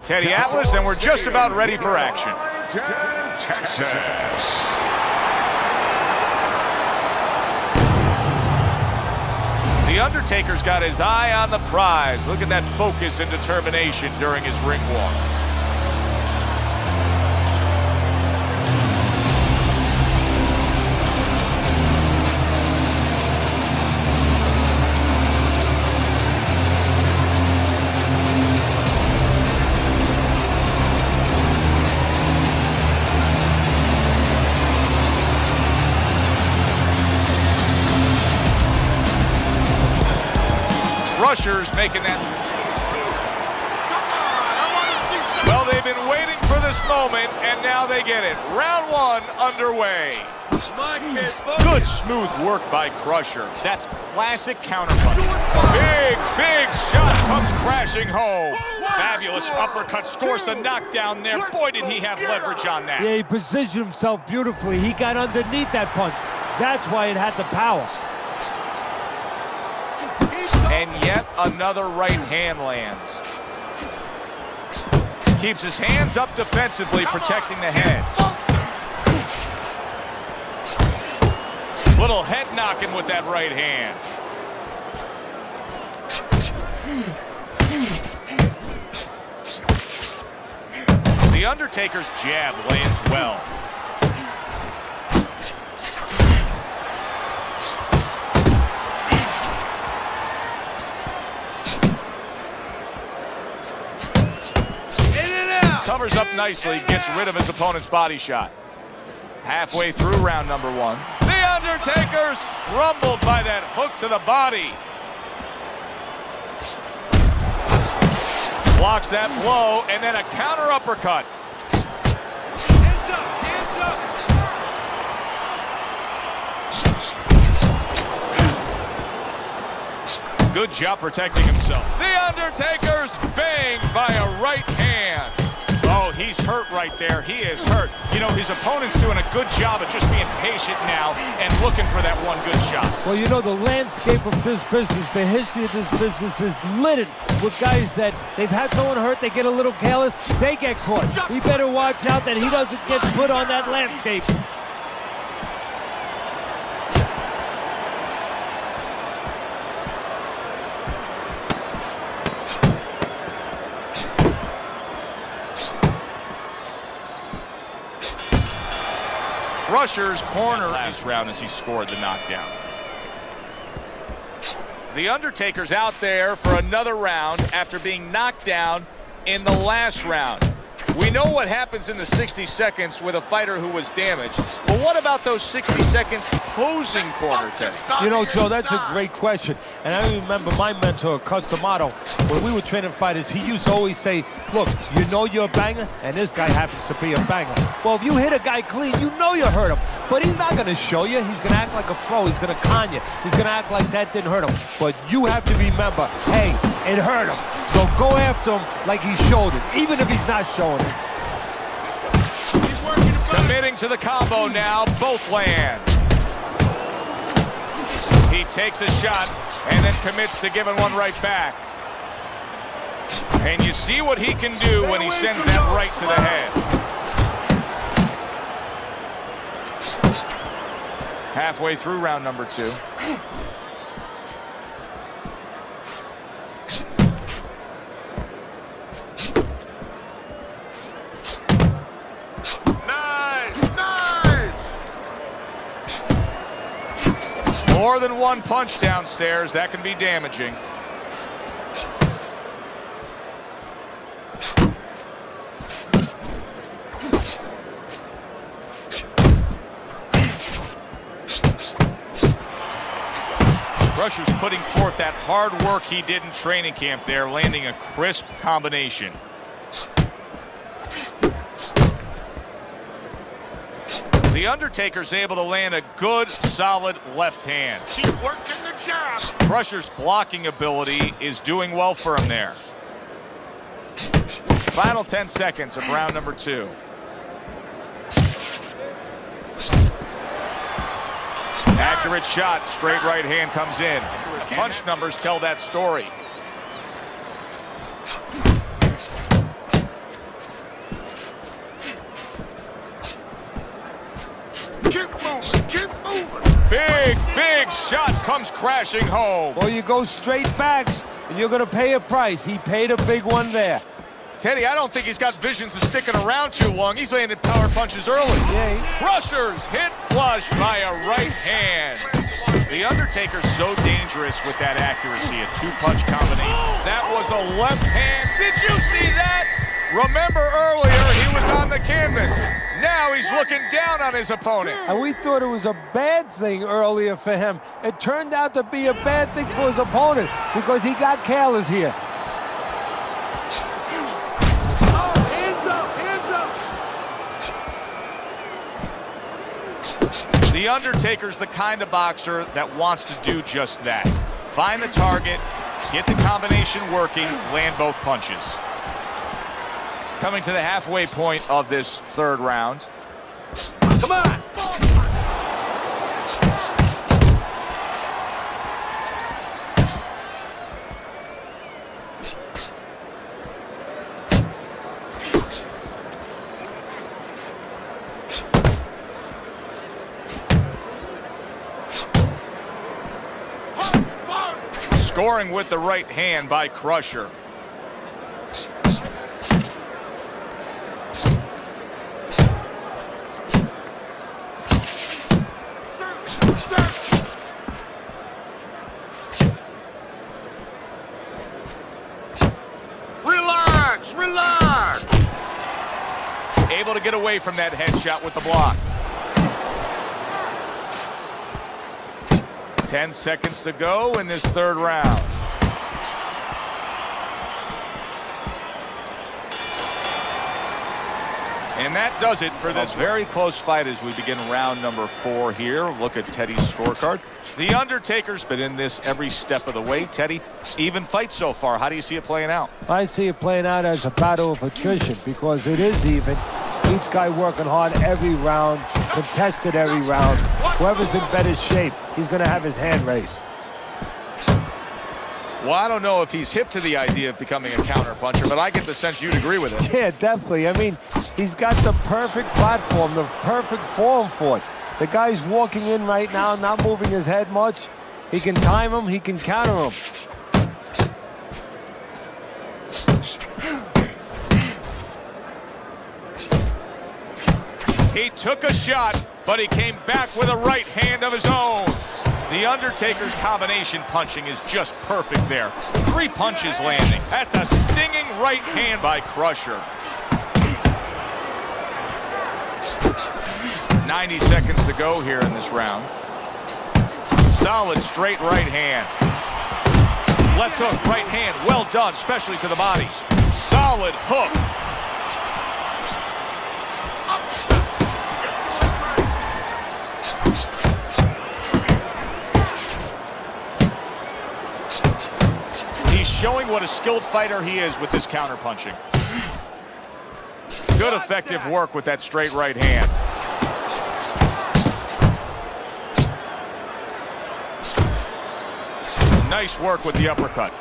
Teddy Atlas, and we're just about ready for action. Texas. The Undertaker's got his eye on the prize. Look at that focus and determination during his ring walk. Rushers making that. Well, they've been waiting for this moment, and now they get it. Round one underway. Good smooth work by Crusher. That's classic counterpunch. Big shot comes crashing home. Fabulous uppercut scores the knockdown there. Boy, did he have leverage on that. Yeah, he positioned himself beautifully. He got underneath that punch. That's why it had the power. And yet another right hand lands. Keeps his hands up defensively, protecting the head. Little head knocking with that right hand. The Undertaker's jab lands well. Covers up nicely, gets rid of his opponent's body shot. Halfway through round number one. The Undertaker's crumbled by that hook to the body. Blocks that blow, and then a counter uppercut. Hands up. Good job protecting himself. The Undertaker's banged by a right hand. Oh, he's hurt right there. He is hurt. You know, his opponent's doing a good job of just being patient now and looking for that one good shot. Well, you know, the landscape of this business, the history of this business is littered with guys that they've had someone hurt, they get a little careless, they get caught. He better watch out that he doesn't get put on that landscape. Crusher's corner last round as he scored the knockdown. The Undertaker's out there for another round after being knocked down in the last round. We know what happens in the 60 seconds with a fighter who was damaged, but what about those 60 seconds posing corner, Teddy? You know, Joe, that's a great question. And I remember my mentor, Customato, when we were training fighters, he used to always say, look, you know you're a banger, and this guy happens to be a banger. Well, if you hit a guy clean, you know you hurt him. But he's not going to show you. He's going to act like a pro. He's going to con you. He's going to act like that didn't hurt him. But you have to remember, hey, it hurt him. So go after him like he showed it, even if he's not showing it. Committing to the combo now, both land. He takes a shot and then commits to giving one right back. And you see what he can do when he sends that right to the head. Halfway through round number two. More than one punch downstairs, that can be damaging. Crusher's putting forth that hard work he did in training camp there, landing a crisp combination. The Undertaker's able to land a good, solid left hand. Keep working the job. Crusher's blocking ability is doing well for him there. Final 10 seconds of round number two. Accurate shot, straight right hand comes in. The punch numbers tell that story. shot comes crashing home. Well, you go straight back, and you're going to pay a price. He paid a big one there. Teddy, I don't think he's got visions of sticking around too long. He's landed power punches early. Yeah. Crushers hit flush by a right hand. The Undertaker's so dangerous with that accuracy, a two-punch combination. That was a left hand. Did you see that? Remember earlier, he was on the canvas. Now he's looking down on his opponent. And we thought it was a bad thing earlier for him. It turned out to be a bad thing for his opponent because he got careless here. The Undertaker's the kind of boxer that wants to do just that. Find the target, get the combination working, land both punches. Coming to the halfway point of this third round. Come on! Scoring with the right hand by Crusher. Relax, relax. Able to get away from that headshot with the block. 10 seconds to go in this third round. And that does it for this very close fight as we begin round number 4 here. Look at Teddy's scorecard. The Undertaker's been in this every step of the way. Teddy, even fight so far. How do you see it playing out? I see it playing out as a battle of attrition because it is even. Each guy working hard every round, contested every round. Whoever's in better shape, he's going to have his hand raised. Well, I don't know if he's hip to the idea of becoming a counterpuncher, but I get the sense you'd agree with it. Yeah, definitely. I mean, he's got the perfect platform, the perfect form for it. The guy's walking in right now, not moving his head much. He can time him, he can counter him. He took a shot, but he came back with a right hand of his own. The Undertaker's combination punching is just perfect there. 3 punches landing. That's a stinging right hand by Crusher. 90 seconds to go here in this round. Solid straight right hand. Left hook, right hand, well done, especially to the body. Solid hook. He's showing what a skilled fighter he is with this counterpunching. Good effective work with that straight right hand. Nice work with the uppercut.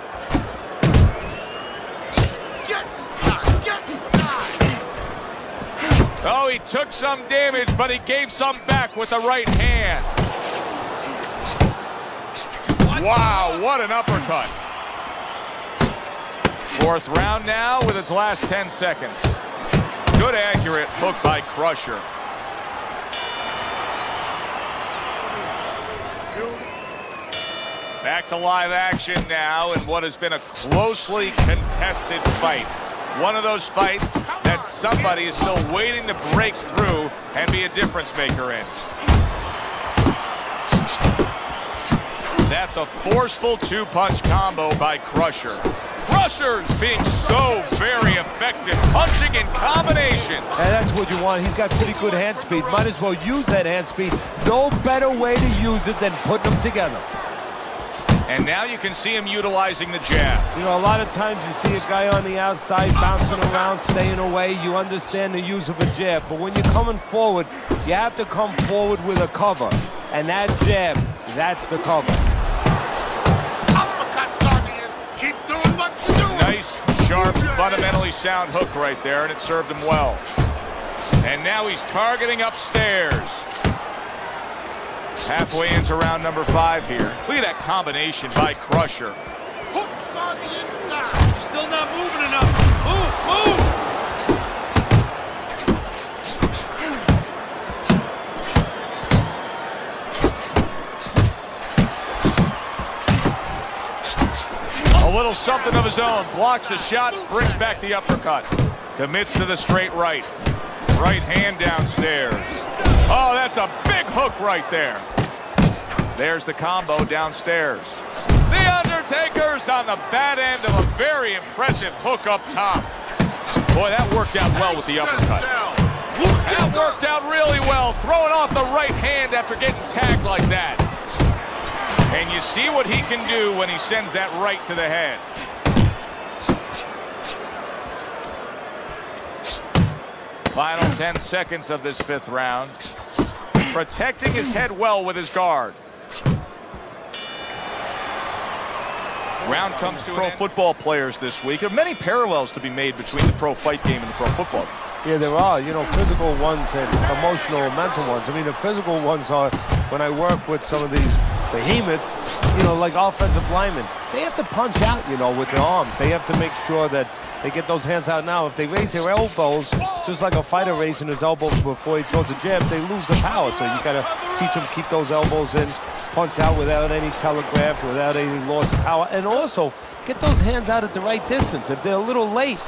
Get inside, get inside. Oh, he took some damage, but he gave some back with the right hand. Wow, what an uppercut. 4th round now with its last 10 seconds. Good accurate hook by Crusher. Back to live action now in what has been a closely contested fight. One of those fights that somebody is still waiting to break through and be a difference maker in. That's a forceful 2-punch combo by Crusher. Crusher's being so very effective, punching in combination. And that's what you want. He's got pretty good hand speed. Might as well use that hand speed. No better way to use it than putting them together. And now you can see him utilizing the jab. You know, a lot of times you see a guy on the outside bouncing around, staying away. You understand the use of a jab. But when you're coming forward, you have to come forward with a cover. And that jab, that's the cover. Uppercuts on you. Keep doing what you're doing. Nice, sharp, fundamentally sound hook right there, and it served him well. And now he's targeting upstairs. Halfway into round number 5 here. Look at that combination by Crusher. Hooks on the inside. He's still not moving enough. Move! A little something of his own. Blocks a shot, brings back the uppercut. Commits to the straight right. Right hand downstairs. Oh, that's a big hook right there. There's the combo downstairs. The Undertaker's on the bad end of a very impressive hook up top. Boy, that worked out well with the uppercut. That worked out really well, throwing off the right hand after getting tagged like that. And you see what he can do when he sends that right to the head. Final 10 seconds of this 5th round. Protecting his head well with his guard. Round comes to pro football players this week. There are many parallels to be made between the pro fight game and the pro football game. Yeah, there are, you know, physical ones and emotional and mental ones. I mean, the physical ones are when I work with some of these behemoths, you know, like offensive linemen. They have to punch out, you know, with their arms. They have to make sure that they get those hands out now. If they raise their elbows, just like a fighter raising his elbows before he throws a jab, they lose the power. So you got to teach them to keep those elbows in, punch out without any telegraph, without any loss of power. And also, get those hands out at the right distance. If they're a little late,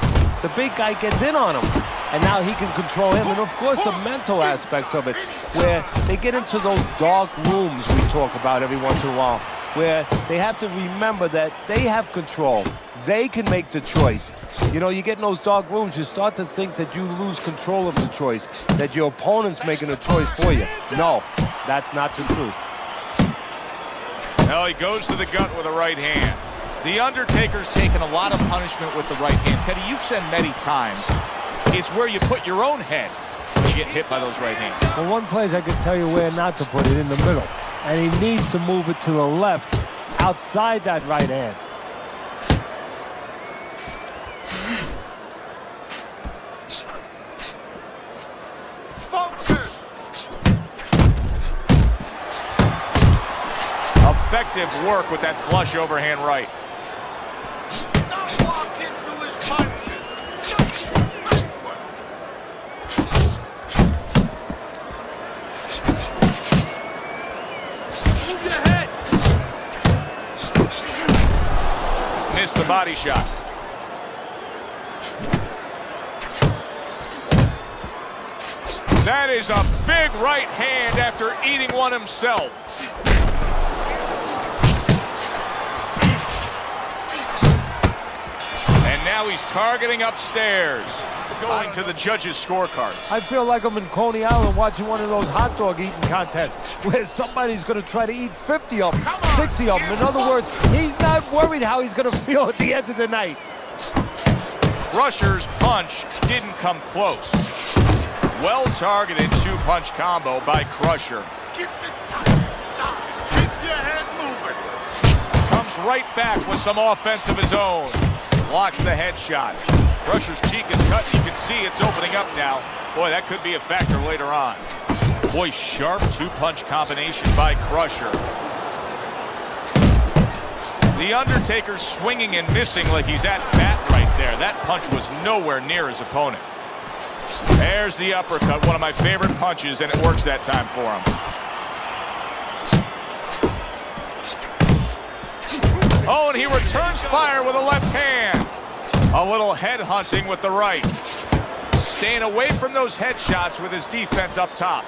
the big guy gets in on him. And now he can control him. And of course, the mental aspects of it, where they get into those dark rooms we talk about every once in a while, where they have to remember that they have control. They can make the choice. You know, you get in those dark rooms, you start to think that you lose control of the choice, that your opponent's making a choice for you. No, that's not the truth. Well, he goes to the gut with a right hand. The Undertaker's taken a lot of punishment with the right hand. Teddy, you've said many times, it's where you put your own head when you get hit by those right hands. Well, one place I can tell you where not to put it, in the middle. And he needs to move it to the left, outside that right hand. Effective work with that flush overhand right. Don't walk into his punches. Move your head. Missed the body shot. That is a big right hand after eating one himself. And now he's targeting upstairs, going to the judges' scorecards. I feel like I'm in Coney Island watching one of those hot dog eating contests where somebody's going to try to eat 50 of them, 60 of them. In other words, he's not worried how he's going to feel at the end of the night. Crusher's punch didn't come close. Well-targeted two-punch combo by Crusher. Keep it tight. Keep your head moving. Comes right back with some offense of his own. Blocks the headshot. Crusher's cheek is cut. You can see it's opening up now. Boy, that could be a factor later on. Boy, sharp two-punch combination by Crusher. The Undertaker's swinging and missing like he's at bat right there. That punch was nowhere near his opponent. There's the uppercut, one of my favorite punches, and it works that time for him. Oh, and he returns fire with a left hand. A little head hunting with the right. Staying away from those headshots with his defense up top.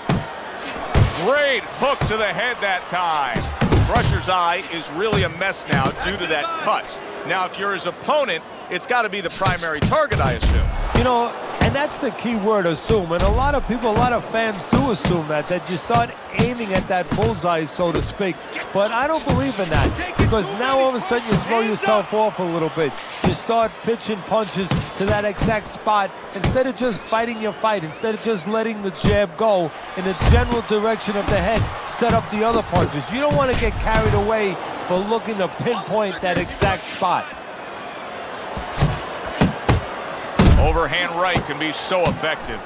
Great hook to the head that time. Crusher's eye is really a mess now due to that cut. Now, if you're his opponent, it's got to be the primary target, I assume. You know, and that's the key word, assume. And a lot of people, a lot of fans do assume that you start aiming at that bullseye, so to speak. But I don't believe in that, because now all of a sudden you throw yourself off a little bit. You start pitching punches to that exact spot instead of just fighting your fight, instead of just letting the jab go in the general direction of the head, set up the other punches. You don't want to get carried away for looking to pinpoint that exact spot. Overhand right can be so effective.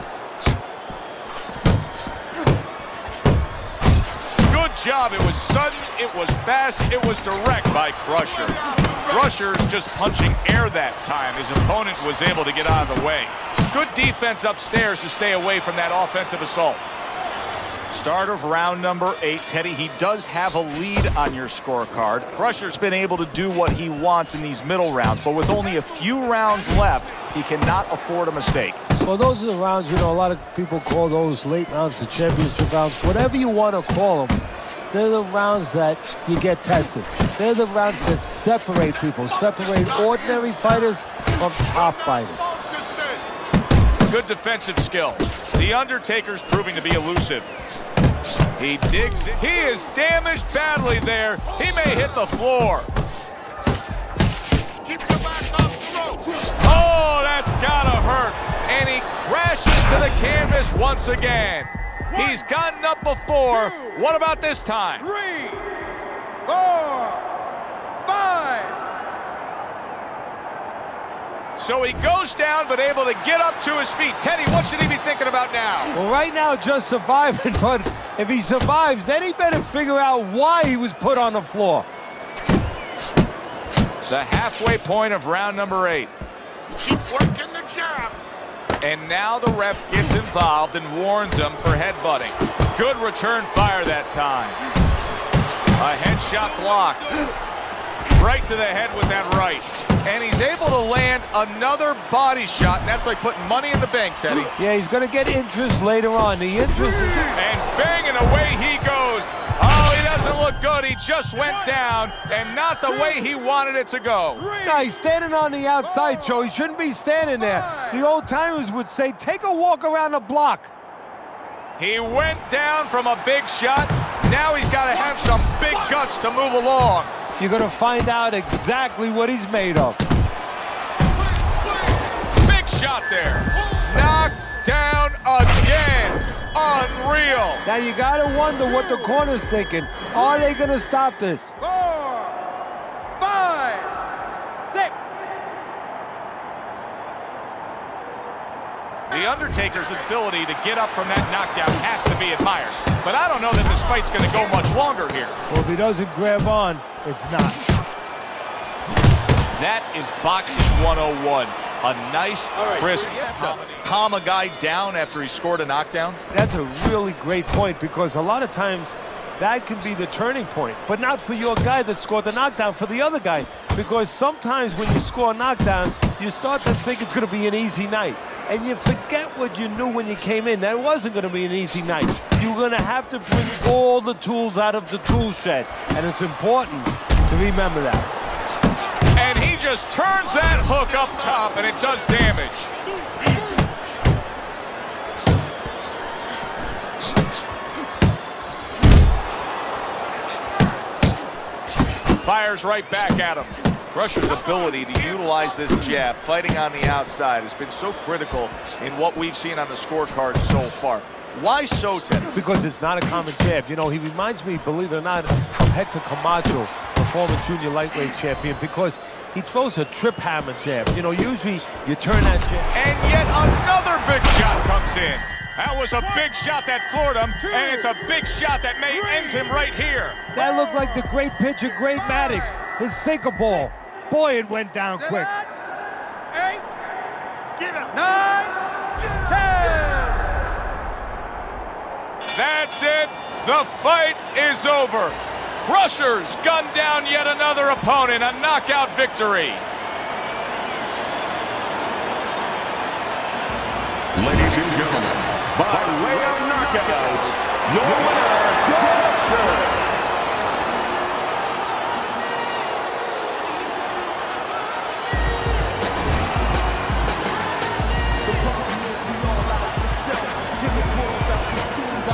Good job. It was sudden, it was fast, it was direct by Crusher. Crusher's just punching air that time. His opponent was able to get out of the way. Good defense upstairs to stay away from that offensive assault. Start of round number 8. Teddy, he does have a lead on your scorecard. Crusher's been able to do what he wants in these middle rounds, but with only a few rounds left, he cannot afford a mistake. Well, those are the rounds, you know, a lot of people call those late rounds the championship rounds. Whatever you want to call them, they're the rounds that you get tested. They're the rounds that separate people, separate ordinary fighters from top fighters. Good defensive skill. The Undertaker's proving to be elusive. He digs it. He is damaged badly there. He may hit the floor. Oh, that's gotta hurt. And he crashes to the canvas once again. He's gotten up before. What about this time? 3, 4, 5. So he goes down, but able to get up to his feet. Teddy, what should he be thinking about now? Well, right now, just surviving, but if he survives, then he better figure out why he was put on the floor. The halfway point of round number 8. Keep working the jab. And now the ref gets involved and warns him for headbutting. Good return fire that time. A headshot blocked. Right to the head with that right. And he's able to land another body shot, and that's like putting money in the bank, Teddy. Yeah, he's going to get interest later on. The interest is... And bang, and away he goes. Oh, he doesn't look good. He just went down, and not the way he wanted it to go. No, he's standing on the outside, Joe. He shouldn't be standing there. The old-timers would say, take a walk around the block. He went down from a big shot. Now he's got to have some big guts to move along. You're going to find out exactly what he's made of. Big shot there. Knocked down again. Unreal. Now you got to wonder what the corner's thinking. Are they going to stop this? 4, 5, 6. The Undertaker's ability to get up from that knockdown has to be admired. But I don't know that this fight's going to go much longer here. Well, if he doesn't grab on, it's not. That is boxing 101. A nice, crisp, calm a guy down after he scored a knockdown. That's a really great point, because a lot of times that can be the turning point, but not for your guy that scored the knockdown, for the other guy. Because sometimes when you score a knockdown, you start to think it's going to be an easy night. And you forget what you knew when you came in. That wasn't going to be an easy night. You're going to have to bring all the tools out of the tool shed. And it's important to remember that. And he just turns that hook up top, and it does damage. Fires right back at him. Crusher's ability to utilize this jab, fighting on the outside, has been so critical in what we've seen on the scorecard so far. Why so, Teddy? Because it's not a common jab. You know, he reminds me, believe it or not, of Hector Camacho, the former junior lightweight champion, because he throws a trip hammer jab. You know, usually you turn that jab. And yet another big shot comes in. That was a big shot that floored him, and it's a big shot that may end him right here. That looked like the great pitcher, Great Maddox, his sinker ball. Boy, it went down quick. 8, 9, 10. That's it. The fight is over. Crusher's gunned down yet another opponent. A knockout victory. Ladies and gentlemen, by way of knockouts, your winner, Crusher.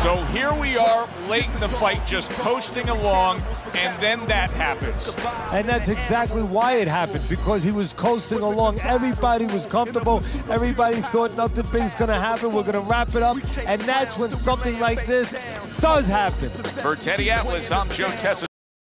So here we are, late in the fight, just coasting along, and then that happens. And that's exactly why it happened, because he was coasting along. Everybody was comfortable. Everybody thought nothing big's going to happen. We're going to wrap it up. And that's when something like this does happen. For Teddy Atlas, I'm Joe Tessa.